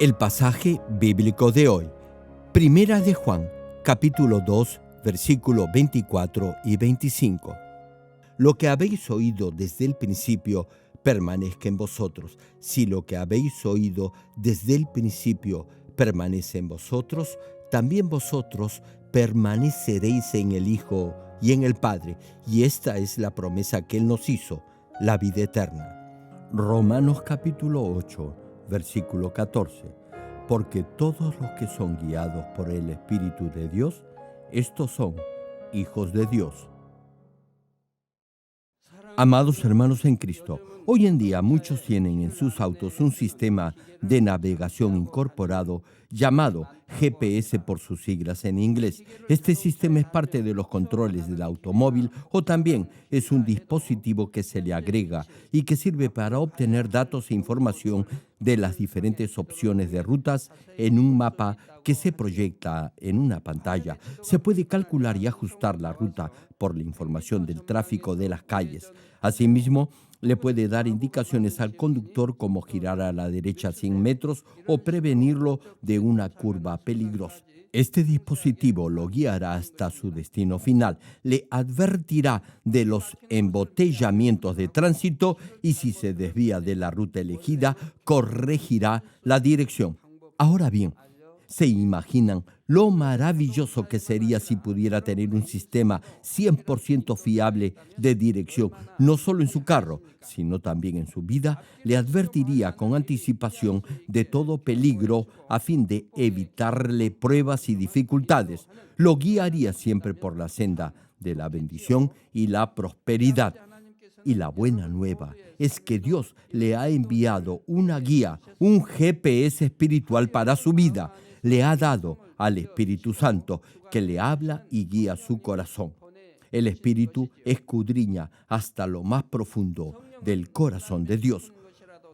El pasaje bíblico de hoy, Primera de Juan, capítulo 2, versículos 24 y 25. Lo que habéis oído desde el principio permanezca en vosotros. Si lo que habéis oído desde el principio permanece en vosotros, también vosotros permaneceréis en el Hijo y en el Padre. Y esta es la promesa que Él nos hizo, la vida eterna. Romanos capítulo 8, versículo 14. Porque todos los que son guiados por el Espíritu de Dios, estos son hijos de Dios. Amados hermanos en Cristo, hoy en día muchos tienen en sus autos un sistema de navegación incorporado llamado GPS por sus siglas en inglés. Este sistema es parte de los controles del automóvil o también es un dispositivo que se le agrega y que sirve para obtener datos e información de las diferentes opciones de rutas en un mapa que se proyecta en una pantalla. Se puede calcular y ajustar la ruta por la información del tráfico de las calles. Asimismo, le puede dar indicaciones al conductor como girar a la derecha 100 metros o prevenirlo de una curva peligrosa. Este dispositivo lo guiará hasta su destino final, le advertirá de los embotellamientos de tránsito y si se desvía de la ruta elegida, corregirá la dirección. Ahora bien, ¿se imaginan lo maravilloso que sería si pudiera tener un sistema 100% fiable de dirección, no solo en su carro, sino también en su vida? Le advertiría con anticipación de todo peligro a fin de evitarle pruebas y dificultades. Lo guiaría siempre por la senda de la bendición y la prosperidad. Y la buena nueva es que Dios le ha enviado una guía, un GPS espiritual para su vida. Le ha dado al Espíritu Santo que le habla y guía su corazón. El Espíritu escudriña hasta lo más profundo del corazón de Dios.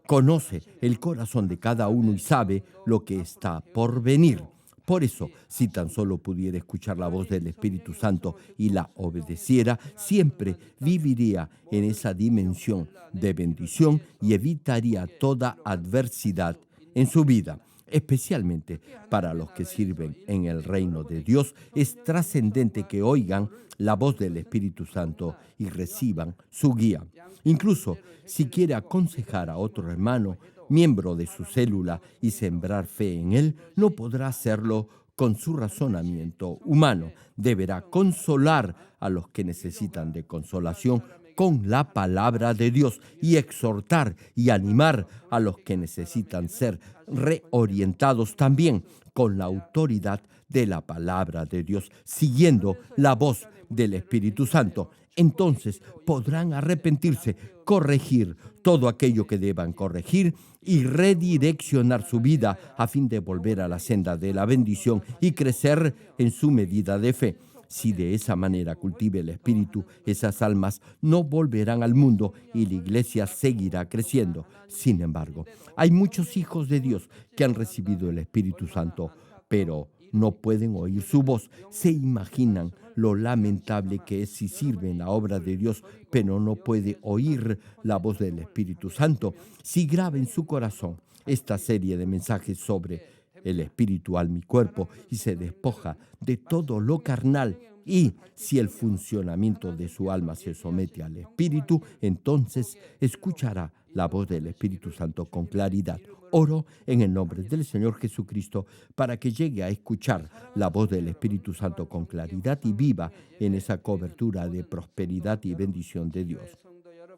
Conoce el corazón de cada uno y sabe lo que está por venir. Por eso, si tan solo pudiera escuchar la voz del Espíritu Santo y la obedeciera, siempre viviría en esa dimensión de bendición y evitaría toda adversidad en su vida. Especialmente para los que sirven en el reino de Dios, es trascendente que oigan la voz del Espíritu Santo y reciban su guía. Incluso si quiere aconsejar a otro hermano, miembro de su célula, y sembrar fe en él, no podrá hacerlo con su razonamiento humano. Deberá consolar a los que necesitan de consolación con la palabra de Dios y exhortar y animar a los que necesitan ser reorientados también con la autoridad de la palabra de Dios, siguiendo la voz del Espíritu Santo. Entonces podrán arrepentirse, corregir todo aquello que deban corregir y redireccionar su vida a fin de volver a la senda de la bendición y crecer en su medida de fe. Si de esa manera cultive el Espíritu, esas almas no volverán al mundo y la iglesia seguirá creciendo. Sin embargo, hay muchos hijos de Dios que han recibido el Espíritu Santo, pero no pueden oír su voz. Se imaginan lo lamentable que es si sirven la obra de Dios, pero no puede oír la voz del Espíritu Santo. Si graba en su corazón esta serie de mensajes sobre el espíritu, alma y cuerpo y se despoja de todo lo carnal, y si el funcionamiento de su alma se somete al Espíritu, entonces escuchará la voz del Espíritu Santo con claridad. Oro en el nombre del Señor Jesucristo para que llegue a escuchar la voz del Espíritu Santo con claridad y viva en esa cobertura de prosperidad y bendición de Dios.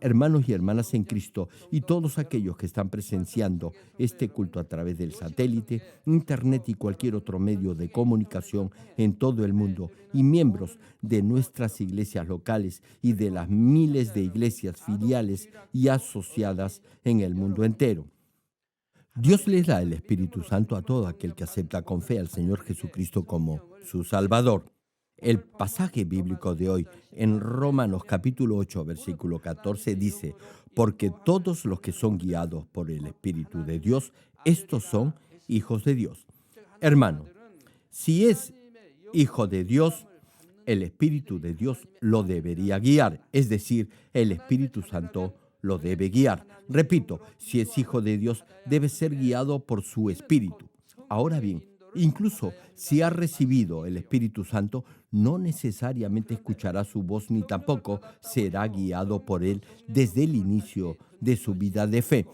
Hermanos y hermanas en Cristo y todos aquellos que están presenciando este culto a través del satélite, internet y cualquier otro medio de comunicación en todo el mundo, y miembros de nuestras iglesias locales y de las miles de iglesias filiales y asociadas en el mundo entero. Dios les da el Espíritu Santo a todo aquel que acepta con fe al Señor Jesucristo como su Salvador. El pasaje bíblico de hoy en Romanos capítulo 8, versículo 14 dice: porque todos los que son guiados por el Espíritu de Dios, estos son hijos de Dios. Hermano, si es hijo de Dios, el Espíritu de Dios lo debería guiar, es decir, el Espíritu Santo lo debe guiar. Repito, si es hijo de Dios, debe ser guiado por su Espíritu. Ahora bien, incluso si ha recibido el Espíritu Santo, no necesariamente escuchará su voz ni tampoco será guiado por él desde el inicio de su vida de fe.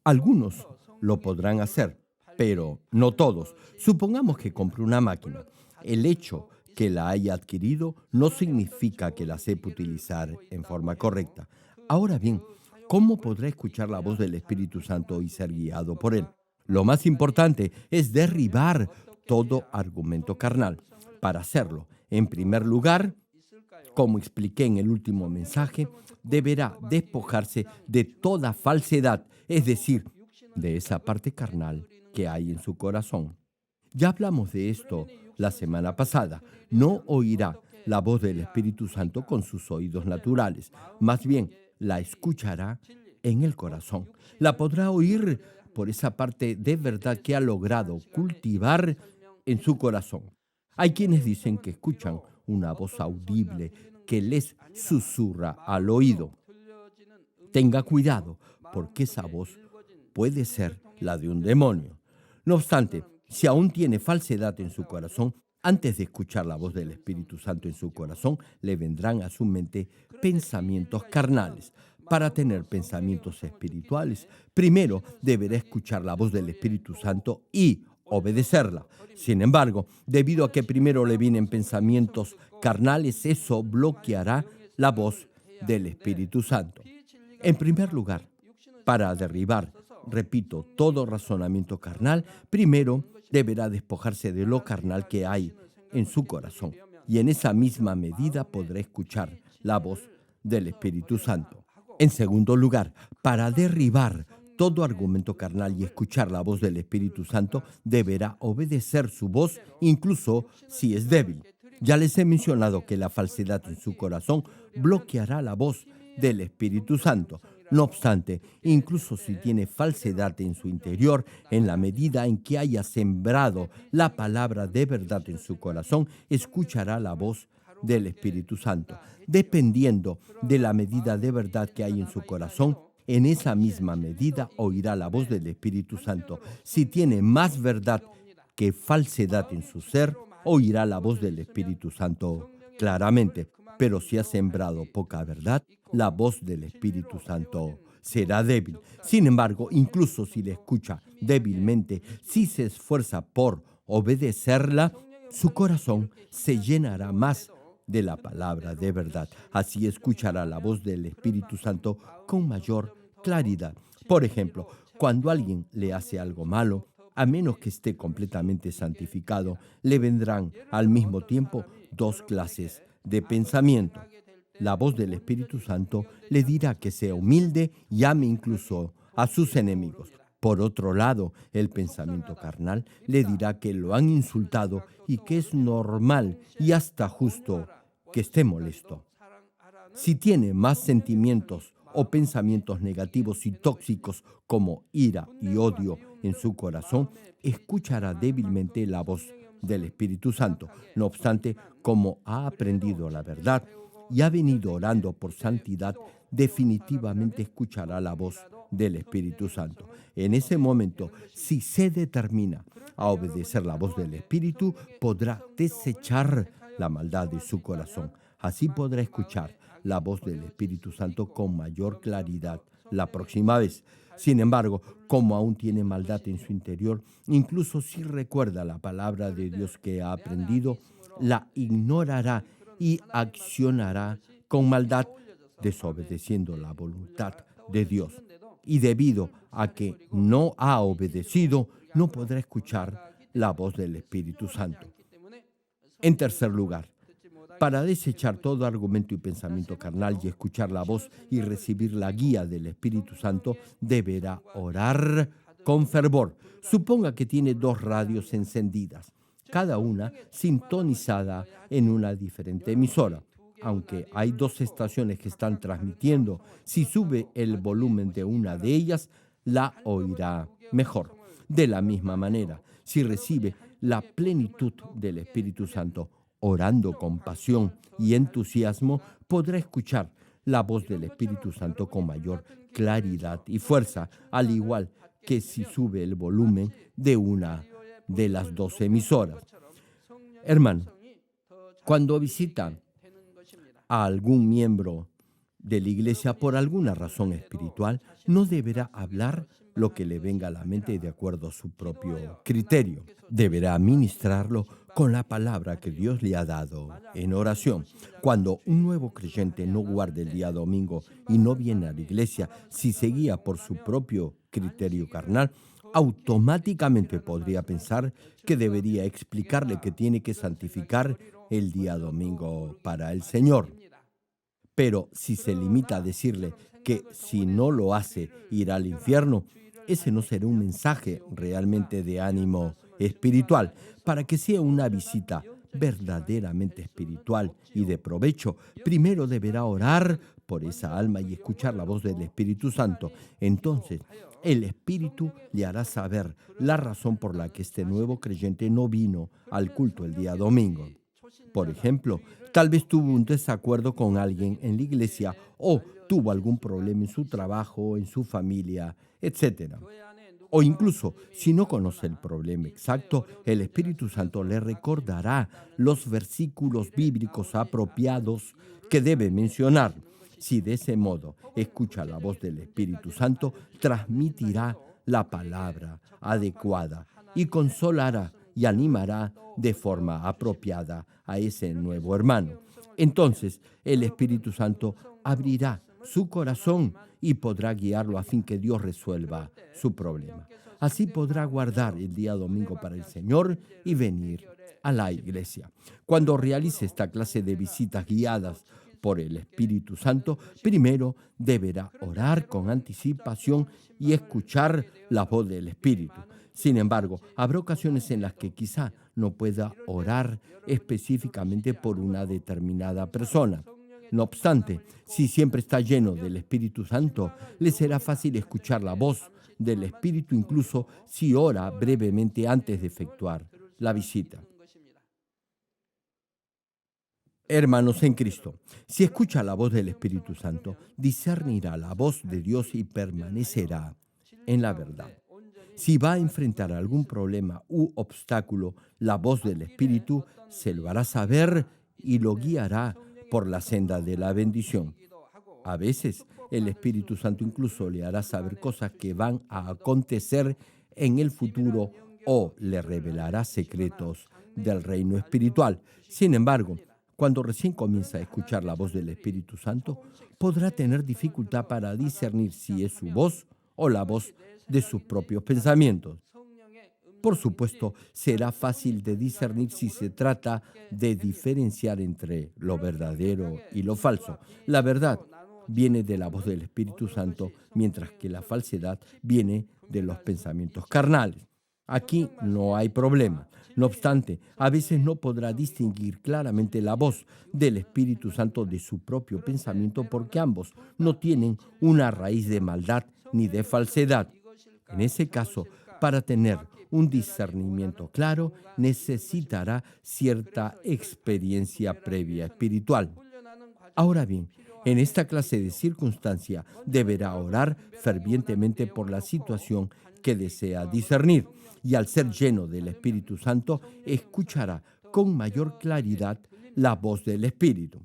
Algunos lo podrán hacer, pero no todos. Supongamos que compre una máquina. El hecho que la haya adquirido no significa que la sepa utilizar en forma correcta. Ahora bien, ¿cómo podrá escuchar la voz del Espíritu Santo y ser guiado por él? Lo más importante es derribar todo argumento carnal. Para hacerlo, en primer lugar, como expliqué en el último mensaje, deberá despojarse de toda falsedad, es decir, de esa parte carnal que hay en su corazón. Ya hablamos de esto la semana pasada. No oirá la voz del Espíritu Santo con sus oídos naturales, más bien la escuchará en el corazón. La podrá oír por esa parte de verdad que ha logrado cultivar en su corazón. Hay quienes dicen que escuchan una voz audible que les susurra al oído. Tenga cuidado, porque esa voz puede ser la de un demonio. No obstante, si aún tiene falsedad en su corazón, antes de escuchar la voz del Espíritu Santo en su corazón, le vendrán a su mente pensamientos carnales. Para tener pensamientos espirituales, primero deberá escuchar la voz del Espíritu Santo y obedecerla. Sin embargo, debido a que primero le vienen pensamientos carnales, eso bloqueará la voz del Espíritu Santo. En primer lugar, para derribar, repito, todo razonamiento carnal, primero deberá despojarse de lo carnal que hay en su corazón. Y en esa misma medida podrá escuchar la voz del Espíritu Santo. En segundo lugar, para derribar todo argumento carnal y escuchar la voz del Espíritu Santo, deberá obedecer su voz, incluso si es débil. Ya les he mencionado que la falsedad en su corazón bloqueará la voz del Espíritu Santo. No obstante, incluso si tiene falsedad en su interior, en la medida en que haya sembrado la palabra de verdad en su corazón, escuchará la voz del Espíritu Santo. Dependiendo de la medida de verdad que hay en su corazón, en esa misma medida oirá la voz del Espíritu Santo. Si tiene más verdad que falsedad en su ser, oirá la voz del Espíritu Santo claramente. Pero si ha sembrado poca verdad, la voz del Espíritu Santo será débil. Sin embargo, incluso si la escucha débilmente, si se esfuerza por obedecerla, su corazón se llenará más de la palabra de verdad. Así escuchará la voz del Espíritu Santo con mayor claridad. Por ejemplo, cuando alguien le hace algo malo, a menos que esté completamente santificado, le vendrán al mismo tiempo dos clases de pensamiento. La voz del Espíritu Santo le dirá que sea humilde y ame incluso a sus enemigos. Por otro lado, el pensamiento carnal le dirá que lo han insultado y que es normal y hasta justo que esté molesto. Si tiene más sentimientos o pensamientos negativos y tóxicos como ira y odio en su corazón, escuchará débilmente la voz del Espíritu Santo. No obstante, como ha aprendido la verdad y ha venido orando por santidad, definitivamente escuchará la voz del Espíritu Santo. En ese momento, si se determina a obedecer la voz del Espíritu, podrá desechar la maldad de su corazón. Así podrá escuchar la voz del Espíritu Santo con mayor claridad la próxima vez. Sin embargo, como aún tiene maldad en su interior, incluso si recuerda la palabra de Dios que ha aprendido, la ignorará y accionará con maldad, desobedeciendo la voluntad de Dios. Y debido a que no ha obedecido, no podrá escuchar la voz del Espíritu Santo. En tercer lugar, para desechar todo argumento y pensamiento carnal y escuchar la voz y recibir la guía del Espíritu Santo, deberá orar con fervor. Suponga que tiene dos radios encendidas, cada una sintonizada en una diferente emisora. Aunque hay dos estaciones que están transmitiendo, si sube el volumen de una de ellas, la oirá mejor. De la misma manera, si recibe la plenitud del Espíritu Santo, orando con pasión y entusiasmo, podrá escuchar la voz del Espíritu Santo con mayor claridad y fuerza, al igual que si sube el volumen de una de las dos emisoras. Hermano, cuando visita a algún miembro de la iglesia por alguna razón espiritual, no deberá hablar lo que le venga a la mente de acuerdo a su propio criterio. Deberá ministrarlo con la palabra que Dios le ha dado en oración. Cuando un nuevo creyente no guarda el día domingo y no viene a la iglesia, si se guía por su propio criterio carnal, automáticamente podría pensar que debería explicarle que tiene que santificar el día domingo para el Señor. Pero si se limita a decirle que si no lo hace irá al infierno, ese no será un mensaje realmente de ánimo espiritual. Para que sea una visita verdaderamente espiritual y de provecho, primero deberá orar por esa alma y escuchar la voz del Espíritu Santo. Entonces, el Espíritu le hará saber la razón por la que este nuevo creyente no vino al culto el día domingo. Por ejemplo, tal vez tuvo un desacuerdo con alguien en la iglesia o tuvo algún problema en su trabajo, en su familia, etcétera. O incluso, si no conoce el problema exacto, el Espíritu Santo le recordará los versículos bíblicos apropiados que debe mencionar. Si de ese modo escucha la voz del Espíritu Santo, transmitirá la palabra adecuada y consolará y animará de forma apropiada a ese nuevo hermano. Entonces, el Espíritu Santo abrirá su corazón y podrá guiarlo a fin que Dios resuelva su problema. Así podrá guardar el día domingo para el Señor y venir a la iglesia. Cuando realice esta clase de visitas guiadas por el Espíritu Santo, primero deberá orar con anticipación y escuchar la voz del Espíritu. Sin embargo, habrá ocasiones en las que quizá no pueda orar específicamente por una determinada persona. No obstante, si siempre está lleno del Espíritu Santo, le será fácil escuchar la voz del Espíritu incluso si ora brevemente antes de efectuar la visita. Hermanos en Cristo, si escucha la voz del Espíritu Santo, discernirá la voz de Dios y permanecerá en la verdad. Si va a enfrentar algún problema u obstáculo, la voz del Espíritu se lo hará saber y lo guiará por la senda de la bendición. A veces, el Espíritu Santo incluso le hará saber cosas que van a acontecer en el futuro o le revelará secretos del reino espiritual. Sin embargo, cuando recién comienza a escuchar la voz del Espíritu Santo, podrá tener dificultad para discernir si es su voz o la voz de sus propios pensamientos. Por supuesto, será fácil de discernir si se trata de diferenciar entre lo verdadero y lo falso. La verdad viene de la voz del Espíritu Santo, mientras que la falsedad viene de los pensamientos carnales. Aquí no hay problema. No obstante, a veces no podrá distinguir claramente la voz del Espíritu Santo de su propio pensamiento porque ambos no tienen una raíz de maldad ni de falsedad. En ese caso, para tener un discernimiento claro, necesitará cierta experiencia previa espiritual. Ahora bien, en esta clase de circunstancia deberá orar fervientemente por la situación que desea discernir y al ser lleno del Espíritu Santo, escuchará con mayor claridad la voz del Espíritu.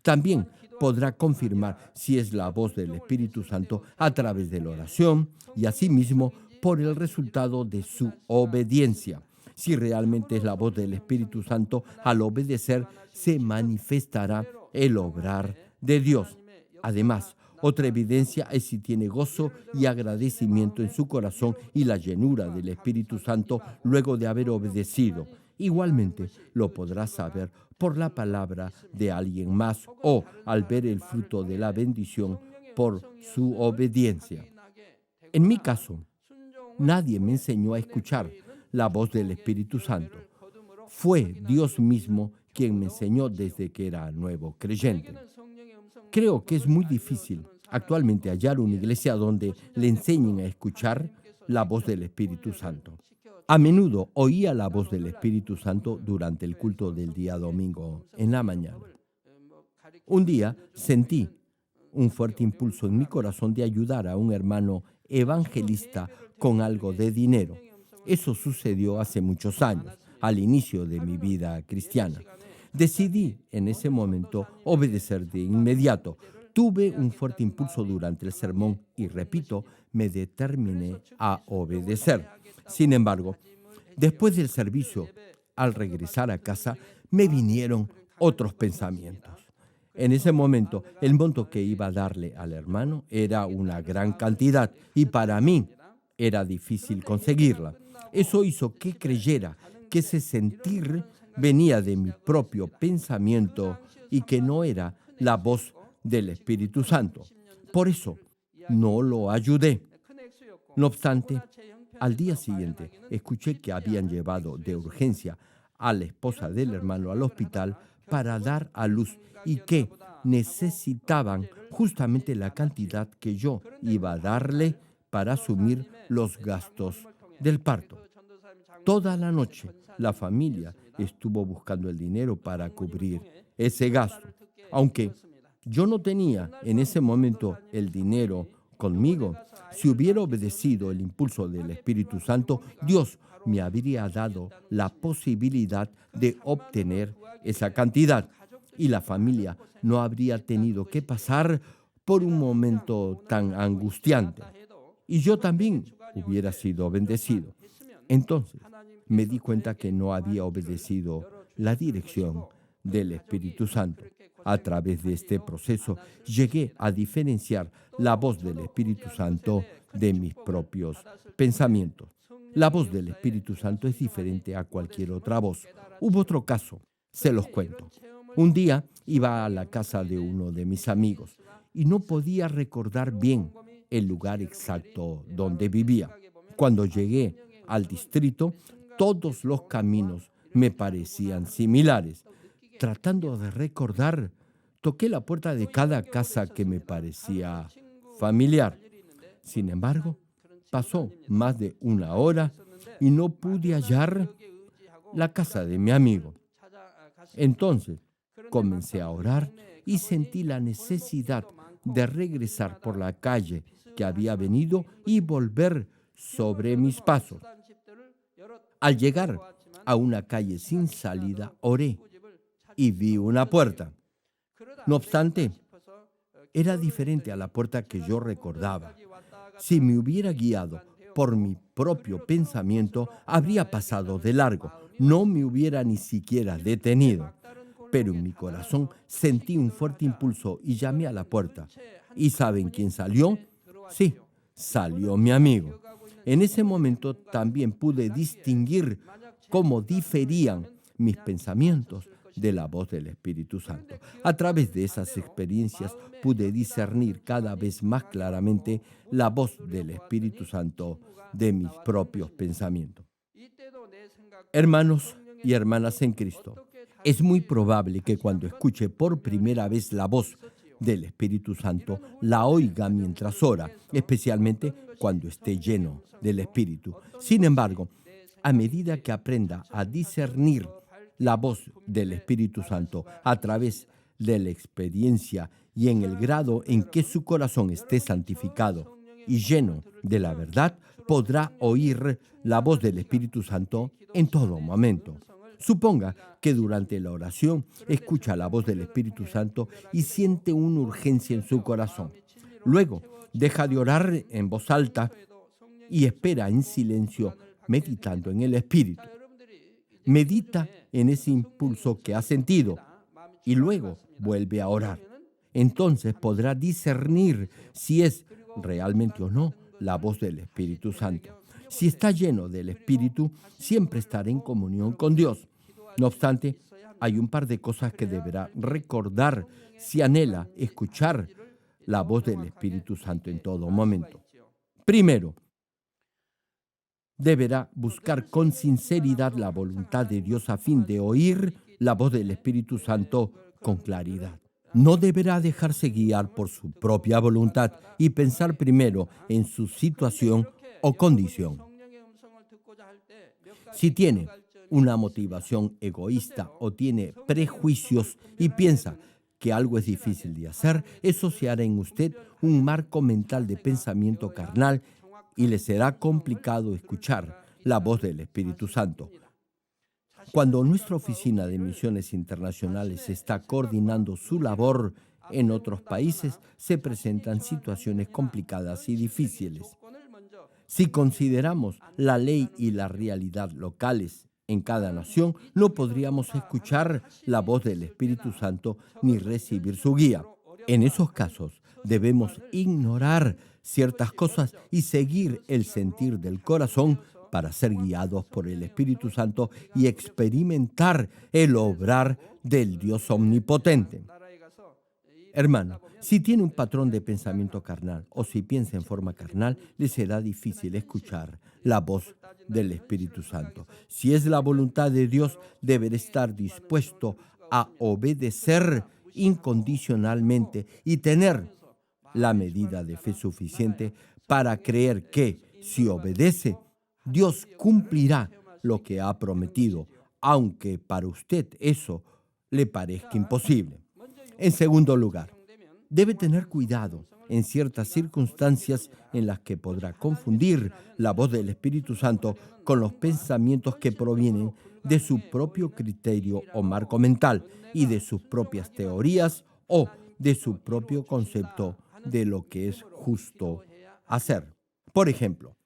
También podrá confirmar si es la voz del Espíritu Santo a través de la oración y asimismo por el resultado de su obediencia. Si realmente es la voz del Espíritu Santo, al obedecer se manifestará el obrar de Dios. Además, otra evidencia es si tiene gozo y agradecimiento en su corazón y la llenura del Espíritu Santo luego de haber obedecido. Igualmente, lo podrá saber por la palabra de alguien más o al ver el fruto de la bendición por su obediencia. En mi caso, nadie me enseñó a escuchar la voz del Espíritu Santo. Fue Dios mismo quien me enseñó desde que era nuevo creyente. Creo que es muy difícil actualmente hallar una iglesia donde le enseñen a escuchar la voz del Espíritu Santo. A menudo oía la voz del Espíritu Santo durante el culto del día domingo en la mañana. Un día sentí un fuerte impulso en mi corazón de ayudar a un hermano evangelista con algo de dinero. Eso sucedió hace muchos años, al inicio de mi vida cristiana. Decidí en ese momento obedecer de inmediato. Tuve un fuerte impulso durante el sermón y, repito, me determiné a obedecer. Sin embargo, después del servicio, al regresar a casa, me vinieron otros pensamientos. En ese momento, el monto que iba a darle al hermano era una gran cantidad y para mí era difícil conseguirla. Eso hizo que creyera que ese sentir venía de mi propio pensamiento y que no era la voz del Espíritu Santo. Por eso, no lo ayudé. No obstante, al día siguiente escuché que habían llevado de urgencia a la esposa del hermano al hospital para dar a luz y que necesitaban justamente la cantidad que yo iba a darle para asumir los gastos del parto. Toda la noche la familia estuvo buscando el dinero para cubrir ese gasto. Aunque yo no tenía en ese momento el dinero conmigo, si hubiera obedecido el impulso del Espíritu Santo, Dios me habría dado la posibilidad de obtener esa cantidad y la familia no habría tenido que pasar por un momento tan angustiante. Y yo también hubiera sido bendecido. Entonces me di cuenta que no había obedecido la dirección del Espíritu Santo. A través de este proceso llegué a diferenciar la voz del Espíritu Santo de mis propios pensamientos. La voz del Espíritu Santo es diferente a cualquier otra voz. Hubo otro caso, se los cuento. Un día iba a la casa de uno de mis amigos y no podía recordar bien el lugar exacto donde vivía. Cuando llegué al distrito, todos los caminos me parecían similares. Tratando de recordar, toqué la puerta de cada casa que me parecía familiar. Sin embargo, pasó más de una hora y no pude hallar la casa de mi amigo. Entonces, comencé a orar y sentí la necesidad de regresar por la calle que había venido y volver sobre mis pasos. Al llegar a una calle sin salida, oré y vi una puerta. No obstante, era diferente a la puerta que yo recordaba. Si me hubiera guiado por mi propio pensamiento, habría pasado de largo. No me hubiera ni siquiera detenido. Pero en mi corazón sentí un fuerte impulso y llamé a la puerta. ¿Y saben quién salió? Sí, salió mi amigo. En ese momento también pude distinguir cómo diferían mis pensamientos de la voz del Espíritu Santo. A través de esas experiencias pude discernir cada vez más claramente la voz del Espíritu Santo de mis propios pensamientos. Hermanos y hermanas en Cristo, es muy probable que cuando escuche por primera vez la voz del Espíritu Santo, la oiga mientras ora, especialmente cuando esté lleno del Espíritu. Sin embargo, a medida que aprenda a discernir la voz del Espíritu Santo a través de la experiencia y en el grado en que su corazón esté santificado y lleno de la verdad, podrá oír la voz del Espíritu Santo en todo momento. Suponga que durante la oración escucha la voz del Espíritu Santo y siente una urgencia en su corazón. Luego, deja de orar en voz alta y espera en silencio, meditando en el Espíritu. Medita en ese impulso que ha sentido y luego vuelve a orar. Entonces podrá discernir si es realmente o no la voz del Espíritu Santo. Si está lleno del Espíritu, siempre estará en comunión con Dios. No obstante, hay un par de cosas que deberá recordar si anhela escuchar la voz del Espíritu Santo en todo momento. Primero, deberá buscar con sinceridad la voluntad de Dios a fin de oír la voz del Espíritu Santo con claridad. No deberá dejarse guiar por su propia voluntad y pensar primero en su situación o condición. Si tiene una motivación egoísta o tiene prejuicios y piensa que algo es difícil de hacer, eso se hará en usted un marco mental de pensamiento carnal y le será complicado escuchar la voz del Espíritu Santo. Cuando nuestra oficina de misiones internacionales está coordinando su labor en otros países, se presentan situaciones complicadas y difíciles. Si consideramos la ley y la realidad locales en cada nación, no podríamos escuchar la voz del Espíritu Santo ni recibir su guía. En esos casos, debemos ignorar ciertas cosas y seguir el sentir del corazón para ser guiados por el Espíritu Santo y experimentar el obrar del Dios omnipotente. Hermano, si tiene un patrón de pensamiento carnal o si piensa en forma carnal, le será difícil escuchar la voz del Espíritu Santo. Si es la voluntad de Dios, deberá estar dispuesto a obedecer incondicionalmente y tener la medida de fe suficiente para creer que, si obedece, Dios cumplirá lo que ha prometido, aunque para usted eso le parezca imposible. En segundo lugar, debe tener cuidado en ciertas circunstancias en las que podrá confundir la voz del Espíritu Santo con los pensamientos que provienen de su propio criterio o marco mental y de sus propias teorías o de su propio concepto de lo que es justo hacer. Por ejemplo,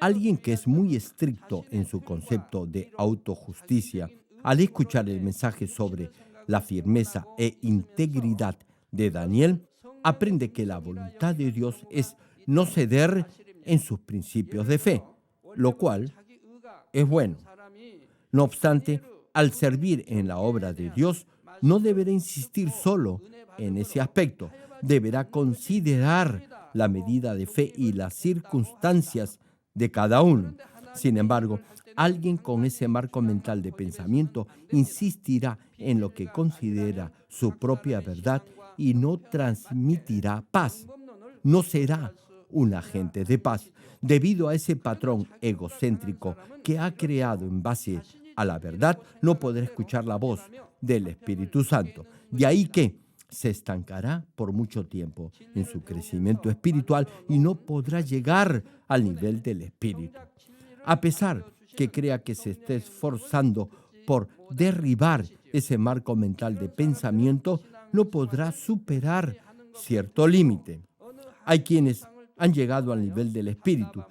alguien que es muy estricto en su concepto de autojusticia, al escuchar el mensaje sobre la firmeza e integridad de Daniel, aprende que la voluntad de Dios es no ceder en sus principios de fe, lo cual es bueno. No obstante, al servir en la obra de Dios, no deberá insistir solo en ese aspecto, deberá considerar la medida de fe y las circunstancias de cada uno. Sin embargo, alguien con ese marco mental de pensamiento insistirá en lo que considera su propia verdad y no transmitirá paz. No será un agente de paz, debido a ese patrón egocéntrico que ha creado en base a la verdad, no podrá escuchar la voz del Espíritu Santo. De ahí que se estancará por mucho tiempo en su crecimiento espiritual y no podrá llegar al nivel del Espíritu. A pesar que crea que se esté esforzando por derribar ese marco mental de pensamiento, no podrá superar cierto límite. Hay quienes han llegado al nivel del Espíritu,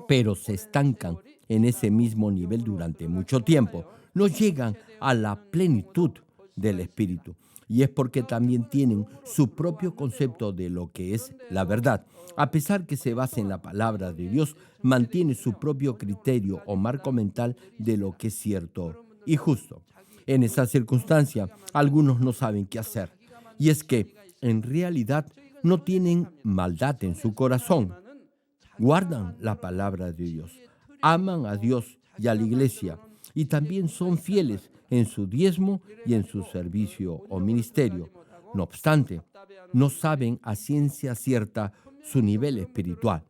pero se estancan en ese mismo nivel durante mucho tiempo. No llegan a la plenitud del Espíritu. Y es porque también tienen su propio concepto de lo que es la verdad. A pesar que se basa en la palabra de Dios, mantiene su propio criterio o marco mental de lo que es cierto y justo. En esa circunstancia, algunos no saben qué hacer. Y es que, en realidad, no tienen maldad en su corazón. Guardan la palabra de Dios, aman a Dios y a la iglesia y también son fieles en su diezmo y en su servicio o ministerio. No obstante, no saben a ciencia cierta su nivel espiritual.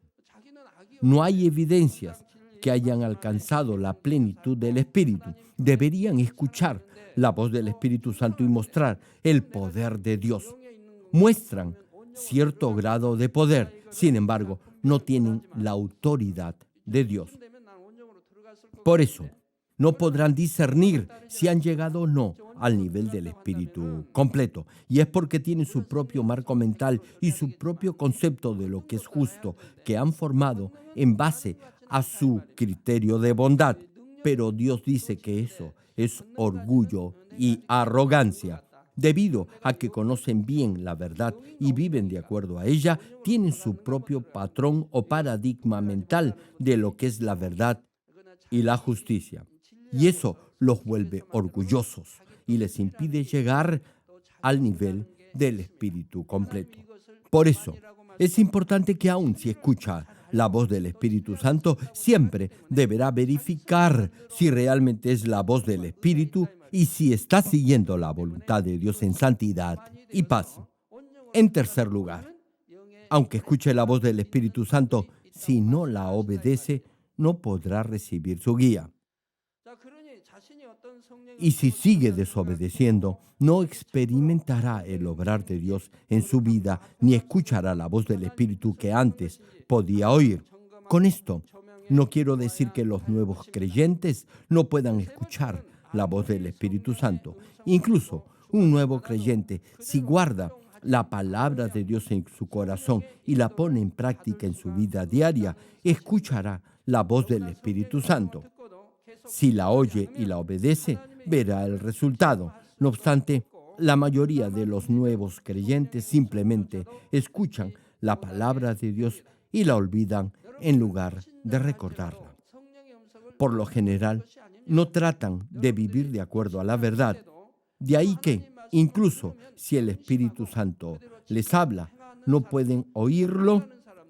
No hay evidencias que hayan alcanzado la plenitud del Espíritu. Deberían escuchar la voz del Espíritu Santo y mostrar el poder de Dios. Muestran cierto grado de poder, sin embargo, no tienen la autoridad de Dios. Por eso, no podrán discernir si han llegado o no al nivel del espíritu completo. Y es porque tienen su propio marco mental y su propio concepto de lo que es justo, que han formado en base a su criterio de bondad. Pero Dios dice que eso es orgullo y arrogancia. Debido a que conocen bien la verdad y viven de acuerdo a ella, tienen su propio patrón o paradigma mental de lo que es la verdad y la justicia. Y eso los vuelve orgullosos y les impide llegar al nivel del espíritu completo. Por eso, es importante que aun si escucha la voz del Espíritu Santo, siempre deberá verificar si realmente es la voz del Espíritu y si está siguiendo la voluntad de Dios en santidad y paz. En tercer lugar, aunque escuche la voz del Espíritu Santo, si no la obedece, no podrá recibir su guía. Y si sigue desobedeciendo, no experimentará el obrar de Dios en su vida, ni escuchará la voz del Espíritu que antes podía oír. Con esto, no quiero decir que los nuevos creyentes no puedan escuchar la voz del Espíritu Santo. Incluso un nuevo creyente, si guarda la palabra de Dios en su corazón y la pone en práctica en su vida diaria, escuchará la voz del Espíritu Santo. Si la oye y la obedece, verá el resultado. No obstante, la mayoría de los nuevos creyentes simplemente escuchan la palabra de Dios y la olvidan en lugar de recordarla. Por lo general, no tratan de vivir de acuerdo a la verdad. De ahí que, incluso si el Espíritu Santo les habla, no pueden oírlo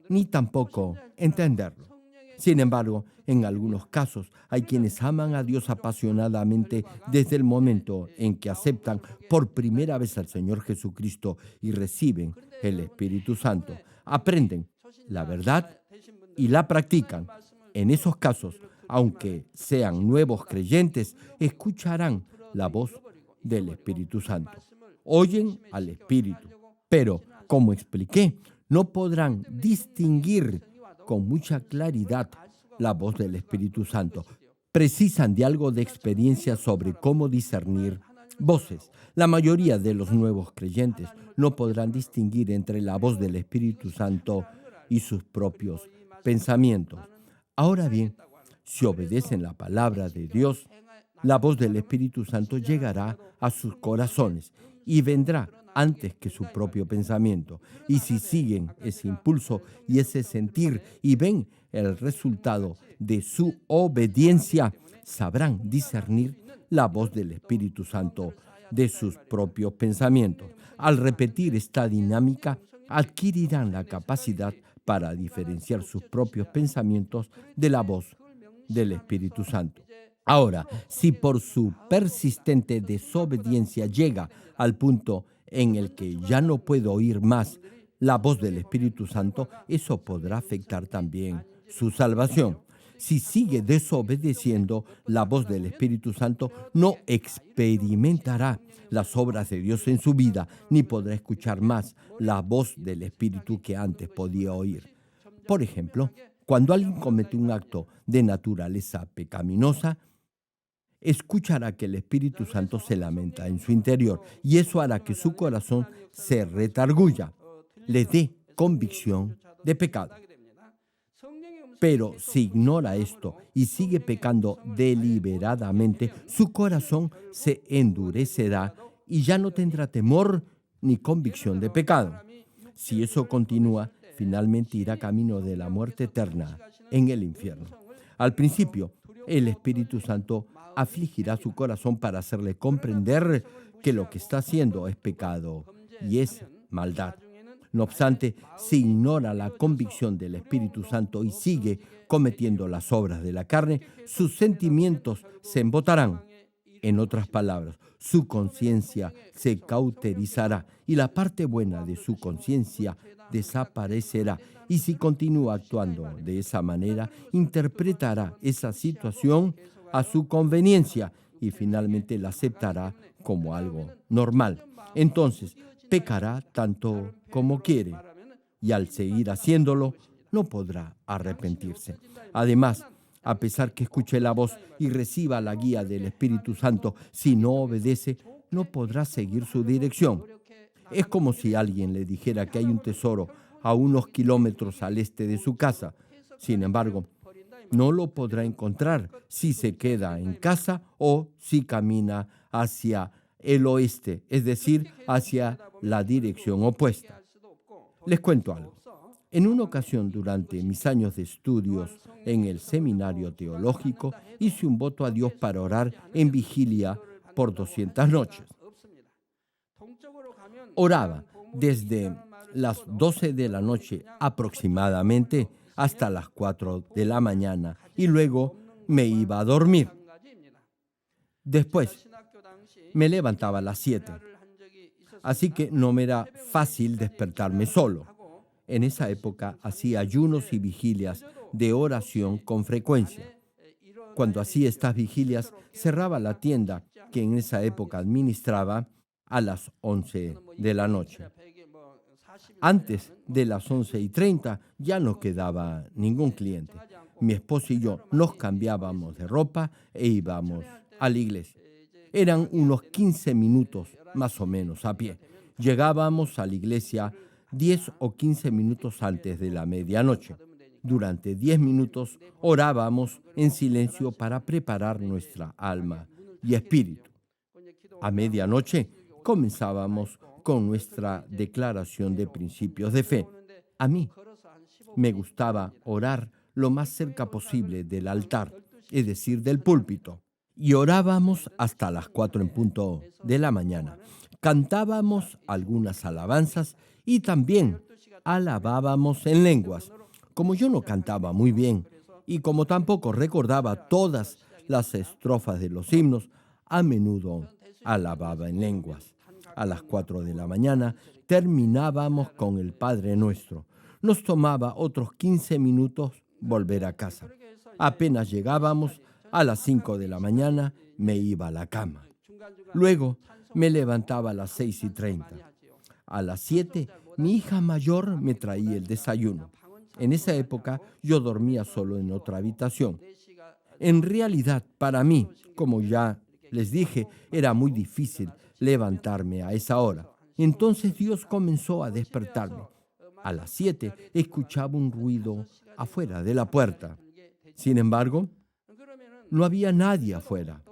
ni tampoco entenderlo. Sin embargo, en algunos casos hay quienes aman a Dios apasionadamente desde el momento en que aceptan por primera vez al Señor Jesucristo y reciben el Espíritu Santo. Aprenden la verdad y la practican. En esos casos, aunque sean nuevos creyentes, escucharán la voz del Espíritu Santo. Oyen al Espíritu, pero, como expliqué, no podrán distinguir con mucha claridad la voz del Espíritu Santo. Precisan de algo de experiencia sobre cómo discernir voces. La mayoría de los nuevos creyentes no podrán distinguir entre la voz del Espíritu Santo y sus propios pensamientos. Ahora bien, si obedecen la palabra de Dios, la voz del Espíritu Santo llegará a sus corazones y vendrá antes que su propio pensamiento. Y si siguen ese impulso y ese sentir y ven el resultado de su obediencia, sabrán discernir la voz del Espíritu Santo de sus propios pensamientos. Al repetir esta dinámica, adquirirán la capacidad para diferenciar sus propios pensamientos de la voz del Espíritu Santo. Ahora, si por su persistente desobediencia llega al punto en el que ya no puede oír más la voz del Espíritu Santo, eso podrá afectar también su salvación. Si sigue desobedeciendo la voz del Espíritu Santo, no experimentará las obras de Dios en su vida, ni podrá escuchar más la voz del Espíritu que antes podía oír. Por ejemplo, cuando alguien comete un acto de naturaleza pecaminosa, escuchará que el Espíritu Santo se lamenta en su interior y eso hará que su corazón se redarguya, le dé convicción de pecado. Pero si ignora esto y sigue pecando deliberadamente, su corazón se endurecerá y ya no tendrá temor ni convicción de pecado. Si eso continúa, finalmente irá camino de la muerte eterna en el infierno. Al principio, el Espíritu Santo afligirá su corazón para hacerle comprender que lo que está haciendo es pecado y es maldad. No obstante, si ignora la convicción del Espíritu Santo y sigue cometiendo las obras de la carne, sus sentimientos se embotarán. En otras palabras, su conciencia se cauterizará y la parte buena de su conciencia desaparecerá. Y si continúa actuando de esa manera, interpretará esa situación a su conveniencia y finalmente la aceptará como algo normal. Entonces, pecará tanto como quiere y al seguir haciéndolo, no podrá arrepentirse. Además, a pesar que escuche la voz y reciba la guía del Espíritu Santo, si no obedece, no podrá seguir su dirección. Es como si alguien le dijera que hay un tesoro a unos kilómetros al este de su casa. Sin embargo, no lo podrá encontrar si se queda en casa o si camina hacia el oeste, es decir, hacia la dirección opuesta. Les cuento algo. En una ocasión, durante mis años de estudios en el seminario teológico, hice un voto a Dios para orar en vigilia por 200 noches. Oraba desde las 12 de la noche aproximadamente hasta las 4 de la mañana y luego me iba a dormir. Después me levantaba a las 7, así que no me era fácil despertarme solo. En esa época hacía ayunos y vigilias de oración con frecuencia. Cuando hacía estas vigilias, cerraba la tienda que en esa época administraba a las 11 de la noche. Antes de las 11:30 ya no quedaba ningún cliente. Mi esposo y yo nos cambiábamos de ropa e íbamos a la iglesia. Eran unos 15 minutos más o menos a pie. Llegábamos a la iglesia 10 o 15 minutos antes de la medianoche. Durante 10 minutos orábamos en silencio para preparar nuestra alma y espíritu. A medianoche comenzábamos con nuestra declaración de principios de fe. A mí me gustaba orar lo más cerca posible del altar, es decir, del púlpito. Y orábamos hasta las 4 en punto de la mañana. Cantábamos algunas alabanzas y también alabábamos en lenguas. Como yo no cantaba muy bien y como tampoco recordaba todas las estrofas de los himnos, a menudo alababa en lenguas. A las 4 de la mañana terminábamos con el Padre Nuestro. Nos tomaba otros 15 minutos volver a casa. Apenas llegábamos, a las 5 de la mañana me iba a la cama. Luego me levantaba a las 6:30. A las 7 mi hija mayor me traía el desayuno. En esa época yo dormía solo en otra habitación. En realidad, para mí, como ya les dije, era muy difícil levantarme a esa hora. Entonces Dios comenzó a despertarme. A las 7 escuchaba un ruido afuera de la puerta. Sin embargo, no había nadie afuera,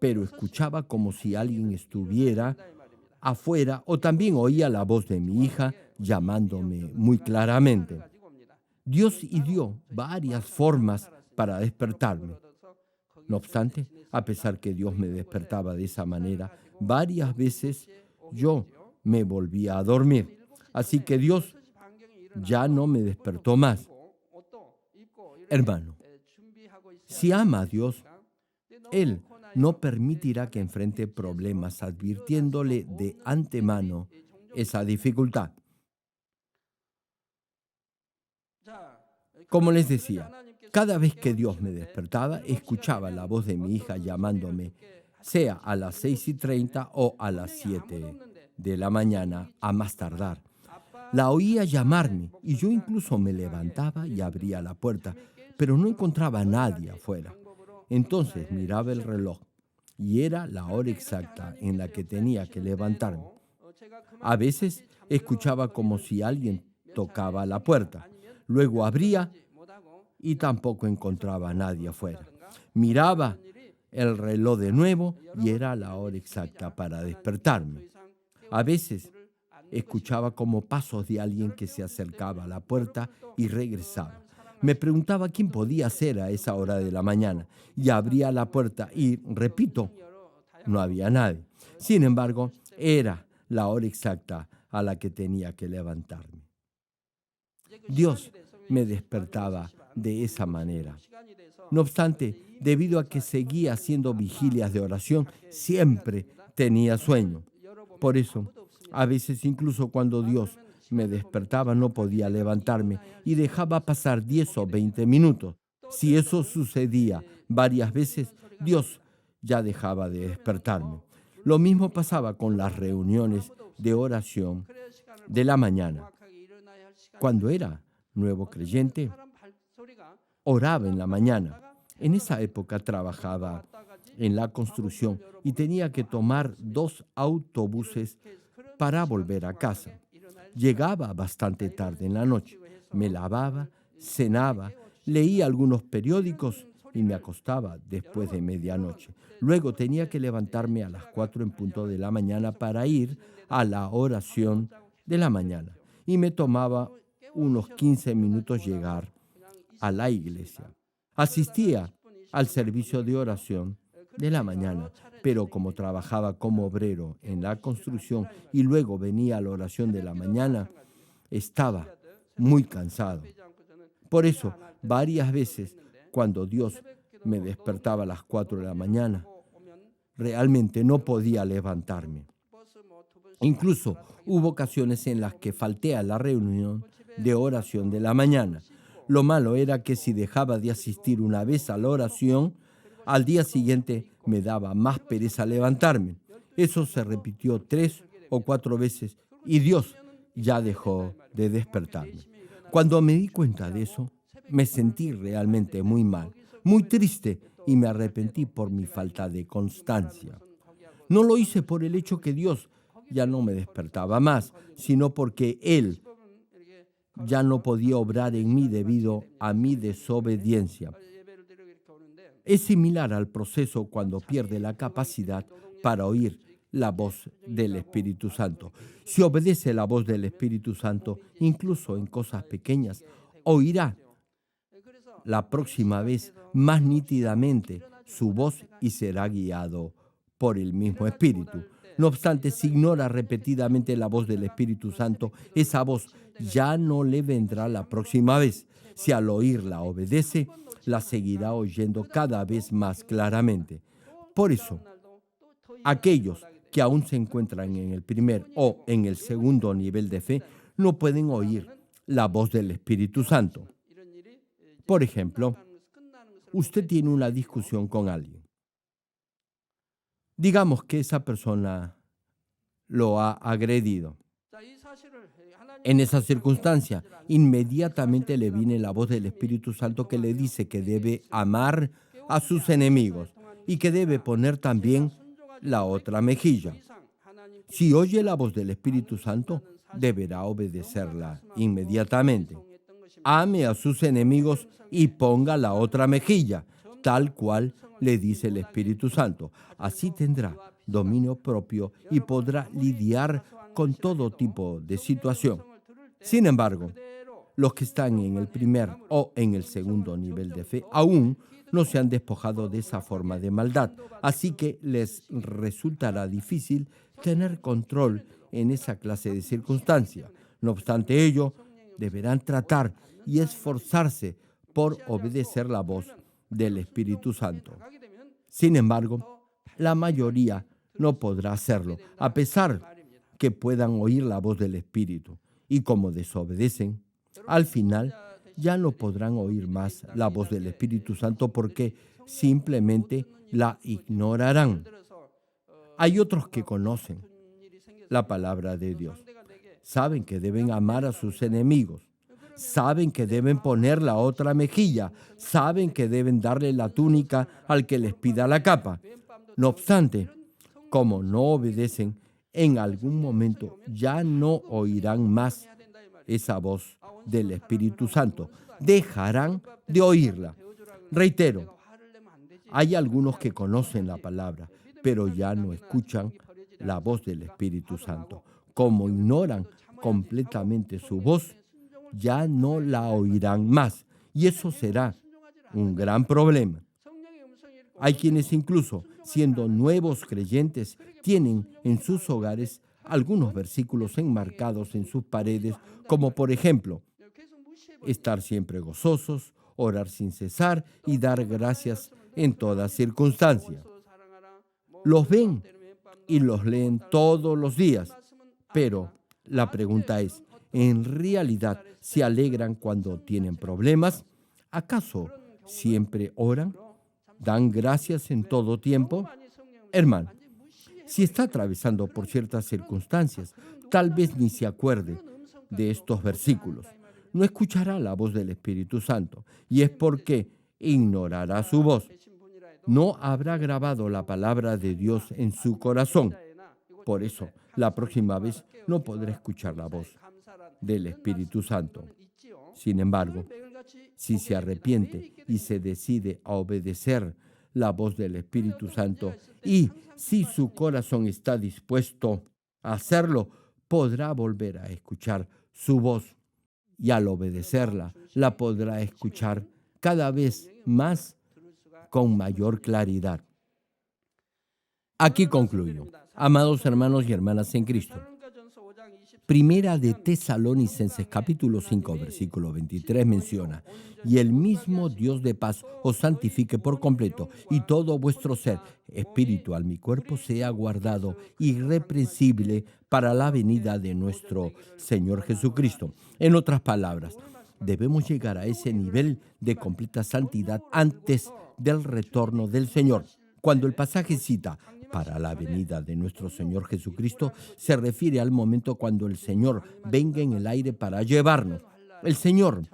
pero escuchaba como si alguien estuviera afuera o también oía la voz de mi hija llamándome muy claramente. Dios dio varias formas para despertarme. No obstante, a pesar que Dios me despertaba de esa manera, varias veces yo me volvía a dormir. Así que Dios ya no me despertó más. Hermano, si ama a Dios, Él no permitirá que enfrente problemas advirtiéndole de antemano esa dificultad. Como les decía, cada vez que Dios me despertaba, escuchaba la voz de mi hija llamándome, sea a las 6:30 o a las 7 de la mañana, a más tardar. La oía llamarme y yo incluso me levantaba y abría la puerta, pero no encontraba a nadie afuera. Entonces miraba el reloj y era la hora exacta en la que tenía que levantarme. A veces escuchaba como si alguien tocaba la puerta. Luego abría y tampoco encontraba a nadie afuera. Miraba el reloj de nuevo y era la hora exacta para despertarme. A veces escuchaba como pasos de alguien que se acercaba a la puerta y regresaba. Me preguntaba quién podía ser a esa hora de la mañana y abría la puerta y, repito, no había nadie. Sin embargo, era la hora exacta a la que tenía que levantarme. Dios me despertaba de esa manera. No obstante, debido a que seguía haciendo vigilias de oración, siempre tenía sueño. Por eso, a veces incluso cuando Dios me despertaba no podía levantarme y dejaba pasar 10 o 20 minutos. Si eso sucedía varias veces, Dios ya dejaba de despertarme. Lo mismo pasaba con las reuniones de oración de la mañana. Cuando era nuevo creyente, oraba en la mañana. En esa época trabajaba en la construcción y tenía que tomar 2 autobuses para volver a casa. Llegaba bastante tarde en la noche. Me lavaba, cenaba, leía algunos periódicos y me acostaba después de medianoche. Luego tenía que levantarme a las 4 en punto de la mañana para ir a la oración de la mañana. Y me tomaba unos 15 minutos llegar a la iglesia. Asistía al servicio de oración de la mañana, pero como trabajaba como obrero en la construcción y luego venía a la oración de la mañana, estaba muy cansado. Por eso, varias veces, cuando Dios me despertaba a las 4 de la mañana, realmente no podía levantarme. Incluso hubo ocasiones en las que falté a la reunión de oración de la mañana. Lo malo era que si dejaba de asistir una vez a la oración, al día siguiente me daba más pereza levantarme. Eso se repitió 3 o 4 veces y Dios ya dejó de despertarme. Cuando me di cuenta de eso, me sentí realmente muy mal, muy triste y me arrepentí por mi falta de constancia. No lo hice por el hecho que Dios ya no me despertaba más, sino porque Él ya no podía obrar en mí debido a mi desobediencia. Es similar al proceso cuando pierde la capacidad para oír la voz del Espíritu Santo. Si obedece la voz del Espíritu Santo, incluso en cosas pequeñas, oirá la próxima vez más nítidamente su voz y será guiado por el mismo Espíritu. No obstante, si ignora repetidamente la voz del Espíritu Santo, esa voz ya no le vendrá la próxima vez. Si al oírla obedece, la seguirá oyendo cada vez más claramente. Por eso, aquellos que aún se encuentran en el primer o en el segundo nivel de fe no pueden oír la voz del Espíritu Santo. Por ejemplo, usted tiene una discusión con alguien. Digamos que esa persona lo ha agredido. En esa circunstancia, inmediatamente le viene la voz del Espíritu Santo que le dice que debe amar a sus enemigos y que debe poner también la otra mejilla. Si oye la voz del Espíritu Santo, deberá obedecerla inmediatamente. Ame a sus enemigos y ponga la otra mejilla, tal cual le dice el Espíritu Santo. Así tendrá dominio propio y podrá lidiar con todo tipo de situación. Sin embargo, los que están en el primer o en el segundo nivel de fe aún no se han despojado de esa forma de maldad, así que les resultará difícil tener control en esa clase de circunstancia. No obstante ello, deberán tratar y esforzarse por obedecer la voz del Espíritu Santo. Sin embargo, la mayoría no podrá hacerlo, a pesar que puedan oír la voz del Espíritu. Y como desobedecen, al final ya no podrán oír más la voz del Espíritu Santo porque simplemente la ignorarán. Hay otros que conocen la palabra de Dios. Saben que deben amar a sus enemigos. Saben que deben poner la otra mejilla. Saben que deben darle la túnica al que les pida la capa. No obstante, como no obedecen, en algún momento ya no oirán más esa voz del Espíritu Santo. Dejarán de oírla. Reitero, hay algunos que conocen la palabra, pero ya no escuchan la voz del Espíritu Santo. Como ignoran completamente su voz, ya no la oirán más. Y eso será un gran problema. Hay quienes incluso, siendo nuevos creyentes, tienen en sus hogares algunos versículos enmarcados en sus paredes, como por ejemplo, estar siempre gozosos, orar sin cesar y dar gracias en toda circunstancia. Los ven y los leen todos los días, pero la pregunta es, ¿en realidad se alegran cuando tienen problemas? ¿Acaso siempre oran? ¿Dan gracias en todo tiempo? Hermano, si está atravesando por ciertas circunstancias, tal vez ni se acuerde de estos versículos. No escuchará la voz del Espíritu Santo, y es porque ignorará su voz. No habrá grabado la palabra de Dios en su corazón. Por eso, la próxima vez no podrá escuchar la voz del Espíritu Santo. Sin embargo, si se arrepiente y se decide a obedecer la voz del Espíritu Santo y si su corazón está dispuesto a hacerlo, podrá volver a escuchar su voz y al obedecerla, la podrá escuchar cada vez más con mayor claridad. Aquí concluyo. Amados hermanos y hermanas en Cristo, Primera de Tesalonicenses capítulo 5 versículo 23 menciona: y el mismo Dios de paz os santifique por completo, y todo vuestro ser, espíritu, alma y cuerpo, sea guardado irreprensible para la venida de nuestro Señor Jesucristo. En otras palabras, Debemos llegar a ese nivel de completa santidad antes del retorno del Señor. Cuando el pasaje cita para la venida de nuestro Señor Jesucristo, se refiere al momento cuando el Señor venga en el aire para llevarnos. El Señor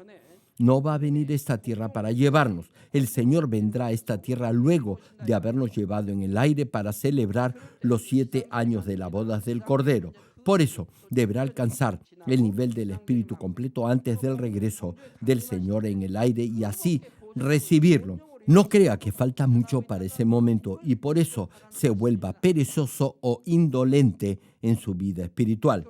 no va a venir a esta tierra para llevarnos. El Señor vendrá a esta tierra luego de habernos llevado en el aire para celebrar los 7 años de las bodas del Cordero. Por eso deberá alcanzar el nivel del Espíritu completo antes del regreso del Señor en el aire y así recibirlo. No crea que falta mucho para ese momento y por eso se vuelva perezoso o indolente en su vida espiritual.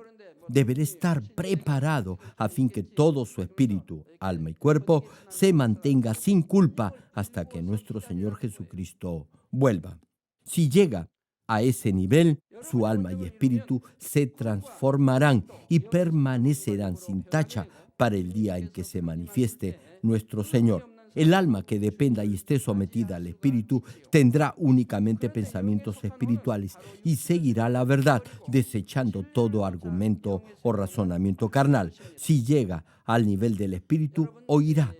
Deberá estar preparado a fin que todo su espíritu, alma y cuerpo se mantenga sin culpa hasta que nuestro Señor Jesucristo vuelva. Si llega a ese nivel, su alma y espíritu se transformarán y permanecerán sin tacha para el día en que se manifieste nuestro Señor. El alma que dependa y esté sometida al espíritu tendrá únicamente pensamientos espirituales y seguirá la verdad, desechando todo argumento o razonamiento carnal. Si llega al nivel del espíritu, oirá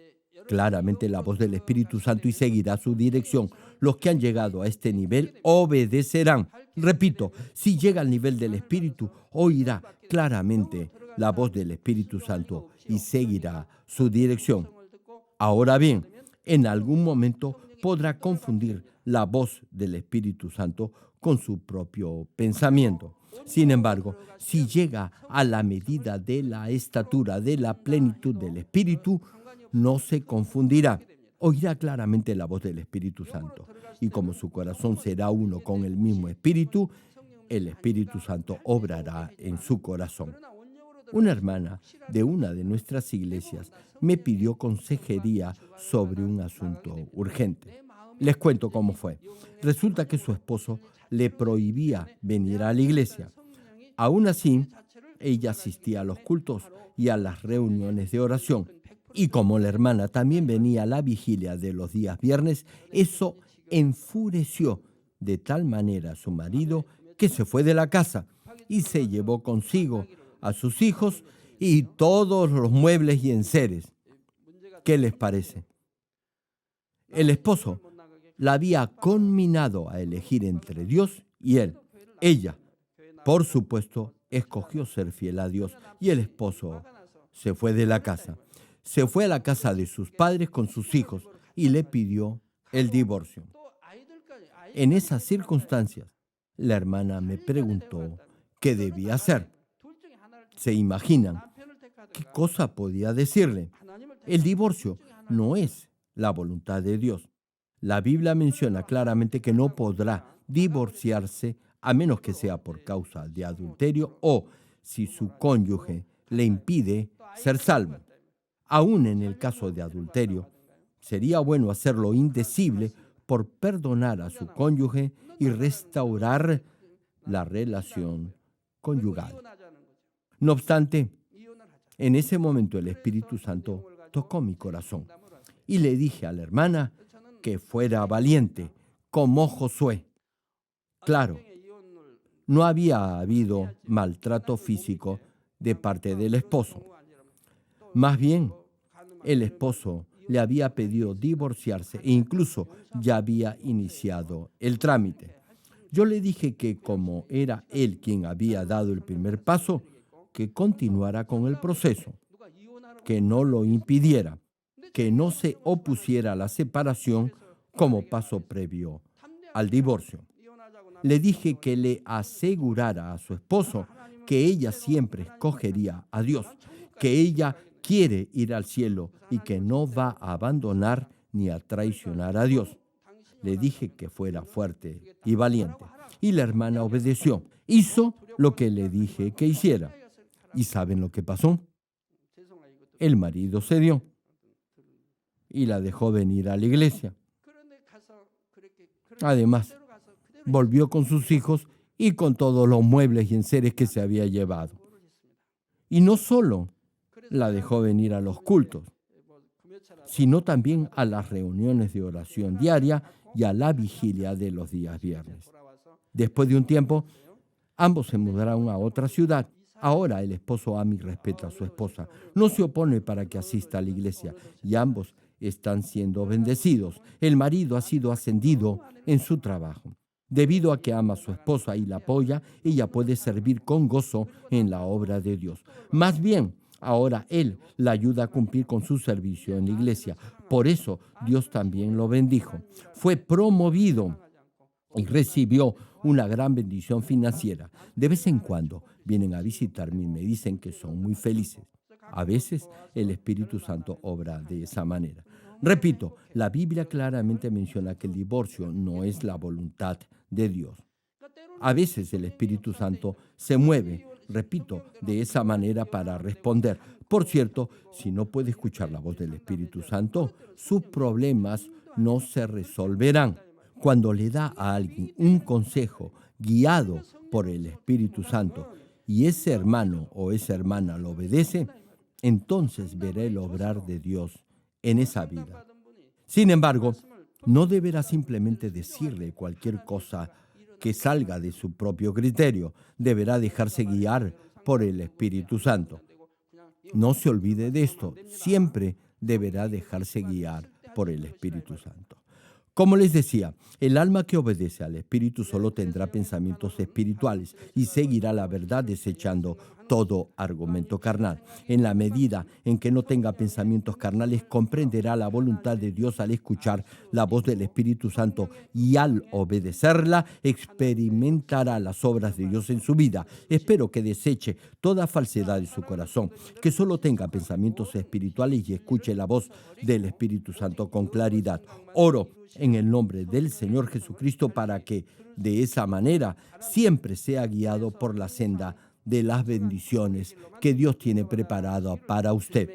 claramente la voz del Espíritu Santo y seguirá su dirección. Los que han llegado a este nivel obedecerán. Repito, si llega al nivel del Espíritu, oirá claramente la voz del Espíritu Santo y seguirá su dirección. Ahora bien, en algún momento podrá confundir la voz del Espíritu Santo con su propio pensamiento. Sin embargo, si llega a la medida de la estatura de la plenitud del Espíritu, no se confundirá. Oirá claramente la voz del Espíritu Santo. Y como su corazón será uno con el mismo Espíritu, el Espíritu Santo obrará en su corazón. Una hermana de una de nuestras iglesias me pidió consejería sobre un asunto urgente. Les cuento cómo fue. Resulta que su esposo le prohibía venir a la iglesia. Aún así, ella asistía a los cultos y a las reuniones de oración. Y como la hermana también venía a la vigilia de los días viernes, eso enfureció de tal manera a su marido que se fue de la casa y se llevó consigo a sus hijos y todos los muebles y enseres. ¿Qué les parece? El esposo la había conminado a elegir entre Dios y él. Ella, por supuesto, escogió ser fiel a Dios y el esposo se fue de la casa. Se fue a la casa de sus padres con sus hijos y le pidió el divorcio. En esas circunstancias, la hermana me preguntó qué debía hacer. ¿Se imaginan qué cosa podía decirle? El divorcio no es la voluntad de Dios. La Biblia menciona claramente que no podrá divorciarse a menos que sea por causa de adulterio o si su cónyuge le impide ser salvo. Aún en el caso de adulterio, sería bueno hacerlo indecible por perdonar a su cónyuge y restaurar la relación conyugal. No obstante, en ese momento el Espíritu Santo tocó mi corazón y le dije a la hermana que fuera valiente, como Josué. Claro, no había habido maltrato físico de parte del esposo. Más bien, el esposo le había pedido divorciarse e incluso ya había iniciado el trámite. Yo le dije que como era él quien había dado el primer paso, que continuara con el proceso, que no lo impidiera, que no se opusiera a la separación como paso previo al divorcio. Le dije que le asegurara a su esposo que ella siempre escogería a Dios, que ella quiere ir al cielo y que no va a abandonar ni a traicionar a Dios. Le dije que fuera fuerte y valiente. Y la hermana obedeció. Hizo lo que le dije que hiciera. ¿Y saben lo que pasó? El marido cedió y la dejó venir a la iglesia. Además, volvió con sus hijos y con todos los muebles y enseres que se había llevado. Y no solo la dejó venir a los cultos, sino también a las reuniones de oración diaria y a la vigilia de los días viernes. Después de un tiempo, ambos se mudaron a otra ciudad Ahora el esposo ama y respeta a su esposa. No se opone para que asista a la iglesia y ambos están siendo bendecidos. El marido ha sido ascendido en su trabajo. Debido a que ama a su esposa y la apoya, ella puede servir con gozo en la obra de Dios. Más bien, ahora él la ayuda a cumplir con su servicio en la iglesia. Por eso Dios también lo bendijo. Fue promovido y recibió una gran bendición financiera. De vez en cuando vienen a visitarme y me dicen que son muy felices. A veces el Espíritu Santo obra de esa manera. Repito, la Biblia claramente menciona que el divorcio no es la voluntad de Dios. A veces el Espíritu Santo se mueve, repito, de esa manera para responder. Por cierto, si no puede escuchar la voz del Espíritu Santo, sus problemas no se resolverán. Cuando le da a alguien un consejo guiado por el Espíritu Santo y ese hermano o esa hermana lo obedece, entonces verá el obrar de Dios en esa vida. Sin embargo, no deberá simplemente decirle cualquier cosa que salga de su propio criterio. Deberá dejarse guiar por el Espíritu Santo. No se olvide de esto. Siempre deberá dejarse guiar por el Espíritu Santo. Como les decía, el alma que obedece al Espíritu solo tendrá pensamientos espirituales y seguirá la verdad desechando todo argumento carnal. En la medida en que no tenga pensamientos carnales, comprenderá la voluntad de Dios al escuchar la voz del Espíritu Santo y al obedecerla, experimentará las obras de Dios en su vida. Espero que deseche toda falsedad de su corazón, que solo tenga pensamientos espirituales y escuche la voz del Espíritu Santo con claridad. Oro en el nombre del Señor Jesucristo para que de esa manera siempre sea guiado por la senda de las bendiciones que Dios tiene preparado para usted.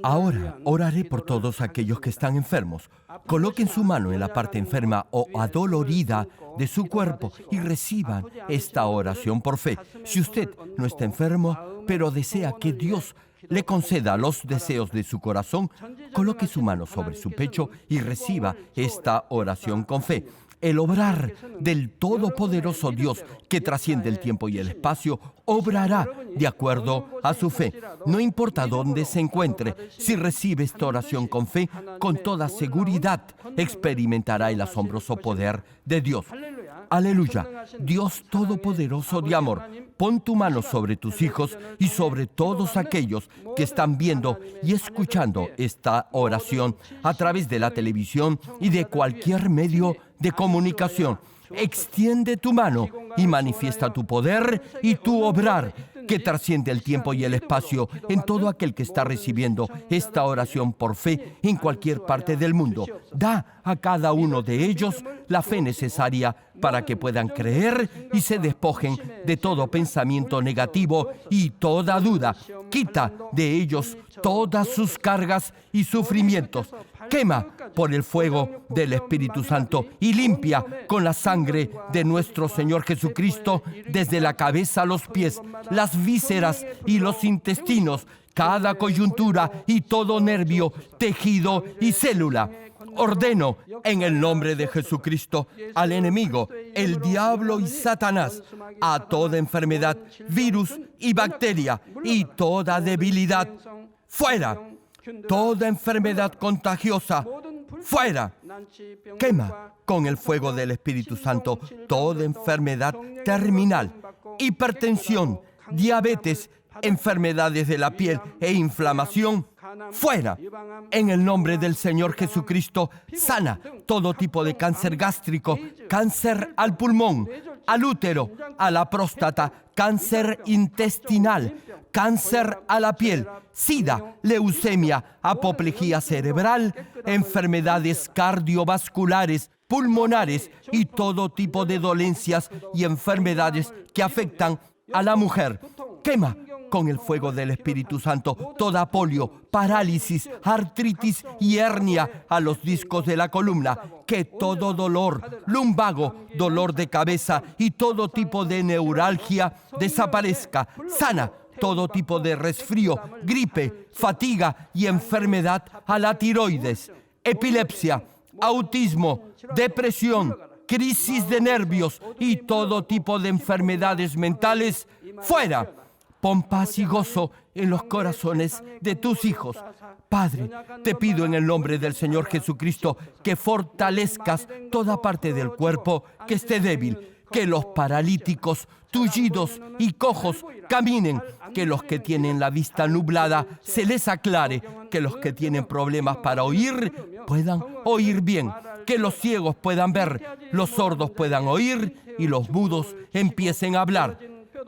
Ahora oraré por todos aquellos que están enfermos. Coloquen su mano en la parte enferma o adolorida de su cuerpo y reciban esta oración por fe. Si usted no está enfermo, pero desea que Dios le conceda los deseos de su corazón, coloque su mano sobre su pecho y reciba esta oración con fe. El obrar del Todopoderoso Dios, que trasciende el tiempo y el espacio, obrará de acuerdo a su fe. No importa dónde se encuentre, si recibe esta oración con fe, con toda seguridad experimentará el asombroso poder de Dios. Aleluya. Dios Todopoderoso de amor, pon tu mano sobre tus hijos y sobre todos aquellos que están viendo y escuchando esta oración a través de la televisión y de cualquier medio de comunicación. Extiende tu mano y manifiesta tu poder y tu obrar que trasciende el tiempo y el espacio en todo aquel que está recibiendo esta oración por fe en cualquier parte del mundo. Da a cada uno de ellos la fe necesaria para que puedan creer y se despojen de todo pensamiento negativo y toda duda. Quita de ellos todas sus cargas y sufrimientos. Quema por el fuego del Espíritu Santo y limpia con la sangre de nuestro Señor Jesucristo desde la cabeza a los pies, las vísceras y los intestinos, cada coyuntura y todo nervio, tejido y célula. Ordeno en el nombre de Jesucristo al enemigo, el diablo y Satanás, a toda enfermedad, virus y bacteria y toda debilidad. ¡Fuera! Toda enfermedad contagiosa, fuera. Quema con el fuego del Espíritu Santo toda enfermedad terminal, hipertensión, diabetes, enfermedades de la piel e inflamación, fuera. En el nombre del Señor Jesucristo, sana todo tipo de cáncer gástrico, cáncer al pulmón, al útero, a la próstata, cáncer intestinal, cáncer a la piel, sida, leucemia, apoplejía cerebral, enfermedades cardiovasculares, pulmonares y todo tipo de dolencias y enfermedades que afectan a la mujer. Quema con el fuego del Espíritu Santo toda polio, parálisis, artritis y hernia a los discos de la columna. Que todo dolor, lumbago, dolor de cabeza y todo tipo de neuralgia desaparezca. Sana todo tipo de resfrío, gripe, fatiga y enfermedad a la tiroides, epilepsia, autismo, depresión, crisis de nervios y todo tipo de enfermedades mentales, fuera. Pon paz y gozo en los corazones de tus hijos. Padre, te pido en el nombre del Señor Jesucristo que fortalezcas toda parte del cuerpo que esté débil, que los paralíticos, tullidos y cojos caminen, que los que tienen la vista nublada se les aclare, que los que tienen problemas para oír puedan oír bien, que los ciegos puedan ver, los sordos puedan oír y los mudos empiecen a hablar.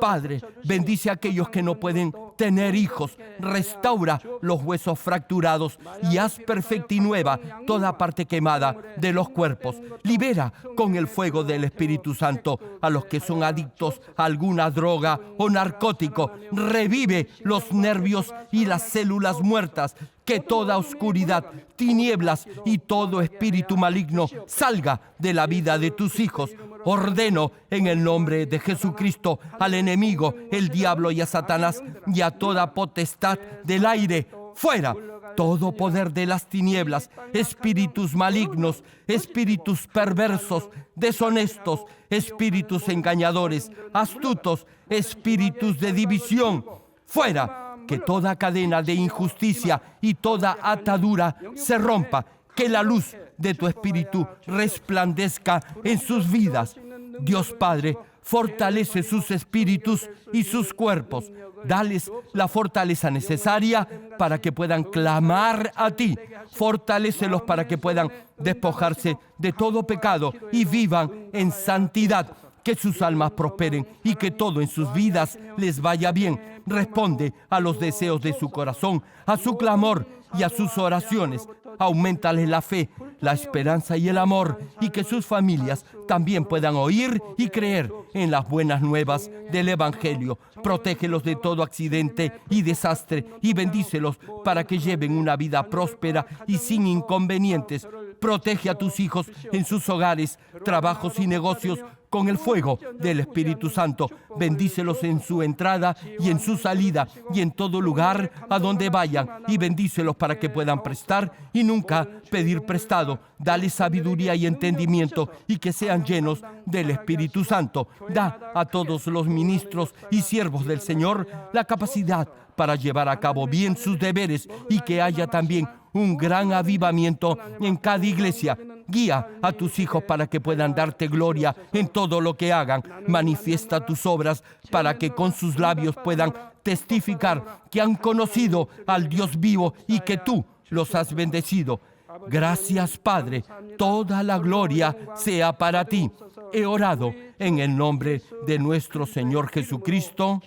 Padre, bendice a aquellos que no pueden tener hijos, restaura los huesos fracturados y haz perfecta y nueva toda parte quemada de los cuerpos. Libera con el fuego del Espíritu Santo a los que son adictos a alguna droga o narcótico. Revive los nervios y las células muertas. Que toda oscuridad, tinieblas y todo espíritu maligno salga de la vida de tus hijos. Ordeno en el nombre de Jesucristo al enemigo, el diablo y a Satanás y a toda potestad del aire, fuera. Todo poder de las tinieblas, espíritus malignos, espíritus perversos, deshonestos, espíritus engañadores, astutos, espíritus de división, fuera. Que toda cadena de injusticia y toda atadura se rompa, que la luz de tu Espíritu resplandezca en sus vidas. Dios Padre, fortalece sus espíritus y sus cuerpos. Dales la fortaleza necesaria para que puedan clamar a ti. Fortalécelos para que puedan despojarse de todo pecado y vivan en santidad. Que sus almas prosperen y que todo en sus vidas les vaya bien. Responde a los deseos de su corazón, a su clamor y a sus oraciones. Auméntales la fe, la esperanza y el amor, y que sus familias también puedan oír y creer en las buenas nuevas del Evangelio. Protégelos de todo accidente y desastre y bendícelos para que lleven una vida próspera y sin inconvenientes. Protege a tus hijos en sus hogares, trabajos y negocios con el fuego del Espíritu Santo. Bendícelos en su entrada y en su salida y en todo lugar a donde vayan, y bendícelos para que puedan prestar y nunca pedir prestado. Dale sabiduría y entendimiento y que sean llenos del Espíritu Santo. Da a todos los ministros y siervos del Señor la capacidad para llevar a cabo bien sus deberes y que haya también un gran avivamiento en cada iglesia. Guía a tus hijos para que puedan darte gloria en todo lo que hagan. Manifiesta tus obras para que con sus labios puedan testificar que han conocido al Dios vivo y que tú los has bendecido. Gracias, Padre. Toda la gloria sea para ti. He orado en el nombre de nuestro Señor Jesucristo.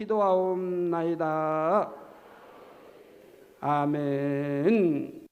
아멘.